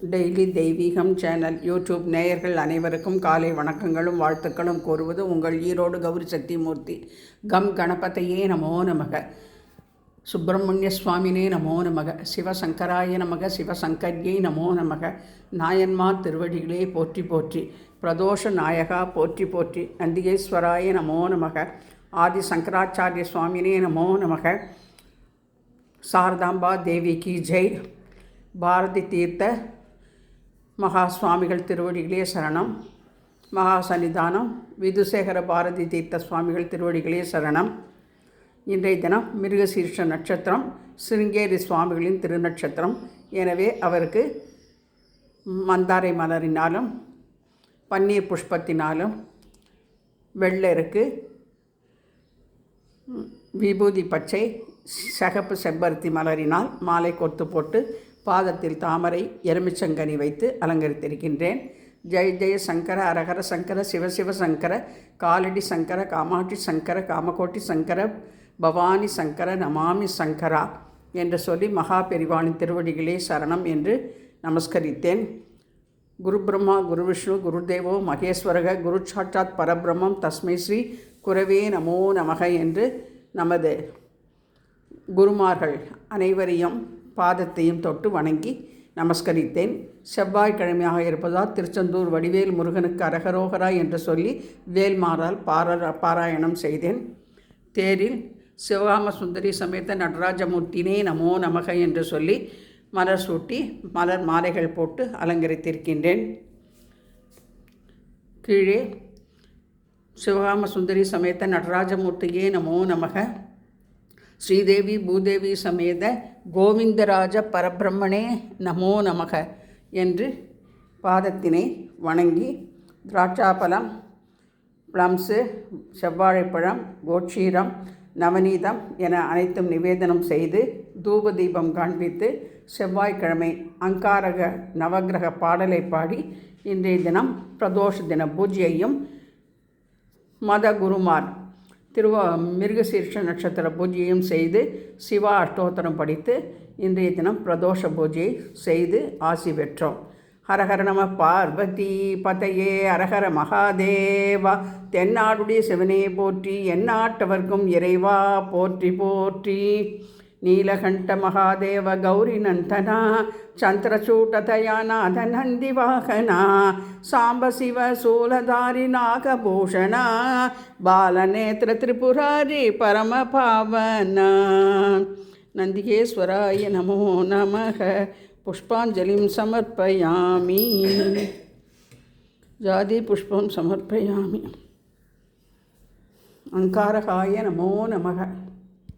Daily தெய்வீகம் channel YouTube நேயர்கள் அனைவருக்கும் காலை வணக்கங்களும் வாழ்த்துக்களும் கூறுவது உங்கள் ஈரோடு கௌரி சக்திமூர்த்தி. கம் கணபதையே நமோ நமக, சுப்பிரமணிய சுவாமினே நமோ நமக, சிவசங்கராய நமக, சிவசங்கர்யை நமோ நமக. நாயன்மார் திருவடிகளே போற்றி போற்றி, பிரதோஷ நாயகா போற்றி போற்றி, நந்திகேஸ்வராய நமோ நமக, ஆதி சங்கராச்சாரிய சுவாமினே நமோ நமக. சாரதாம்பா தேவிக்கு ஜெய். பாரதி தீர்த்த மகா சுவாமிகள் திருவடிகளே சரணம். மகா சன்னிதானம் விதுசேகர பாரதி தீர்த்த சுவாமிகள் திருவடிகளே சரணம். இன்றைய தினம் மிருகசீர்ஷ நட்சத்திரம், சிருங்கேரி சுவாமிகளின் திருநட்சத்திரம். எனவே அவருக்கு மந்தாரை மலரினாலும் பன்னீர் புஷ்பத்தினாலும் வெள்ளருக்கு விபூதி பச்சை சகப்பு செம்பருத்தி மலரினால் மாலை கொத்து போட்டு பாதத்தில் தாமரை எலுமிச்சங்கனி வைத்து அலங்கரித்திருக்கின்றேன். ஜெய ஜெய சங்கர, அரஹர சங்கர, சிவசிவ சங்கர, காலடி சங்கர, காமாட்சி சங்கர, காமகோட்டி சங்கர, பவானி சங்கர, நமாமி சங்கரா என்று சொல்லி மகா பெரிவாளின் திருவடிகளே சரணம் என்று நமஸ்கரித்தேன். குரு பிரம்மா குரு விஷ்ணு குருதேவோ மகேஸ்வரக, குரு சாட்சாத் பரபிரம்மம் தஸ்மை ஸ்ரீ குரவே நமோ நமக என்று நமது குருமார்கள் அனைவரையும் பாதத்தையும் தொட்டு வணங்கி நமஸ்கரித்தேன். செவ்வாய்க்கிழமையாக இருப்பதால் திருச்செந்தூர் வடிவேல் முருகனுக்கு அரகரோகரா என்று சொல்லி வேல்மாறால் பாராயணம் செய்தேன். தேரில் சிவகாம சுந்தரி சமேத நடராஜமூர்த்தினே நமோ நமக என்று சொல்லி மலர் சூட்டி மலர் மாலைகள் போட்டு அலங்கரித்திருக்கின்றேன். கீழே சிவகாம சுந்தரி சமேத நடராஜமூர்த்தியே நமோ நமக, ஸ்ரீதேவி பூதேவி சமேத கோவிந்தராஜ பரபிரம்மனே நமோ நமக என்று பாதத்தினை வணங்கி திராட்சாப்பழம், பிளம்ஸு, செவ்வாழைப்பழம், கோட்சீரம், நவநீதம் என அனைத்தும் நிவேதனம் செய்து தூப தீபம் காண்பித்து செவ்வாய்க்கிழமை அங்காரக நவகிரக பாடலை பாடி இன்றைய தினம் பிரதோஷ தின பூஜையையும் மத குருமார் மிருகசீர்ஷ நட்சத்திர பூஜையும் செய்து சிவா அஷ்டோத்திரம் படித்து இன்றைய தினம் பிரதோஷ பூஜையை செய்து ஆசி பெற்றோம். ஹரஹர நம பார்வதி பதையே, அரஹர மகாதேவா, தென்னாடுடைய சிவனே போற்றி, எந்நாட்டவர்க்கும் இறைவா போற்றி போற்றி. நீலகண்ட மகாதேவ கௌரி நந்தனா, சந்திரசூடதயாநாத நந்தி வாகனா, சாம்ப சிவ சூலதாரி நாகபூஷணா, பாலநேத்திர திரிபுராரி பரம பாவனா. நந்திகேஸ்வராய நமோ நமக. புஷ்பாஞ்சலிம் சமர்ப்பயாமி, ஜாதி புஷ்பம் சமர்ப்பயாமி. அங்காரகாய நமோ நமக.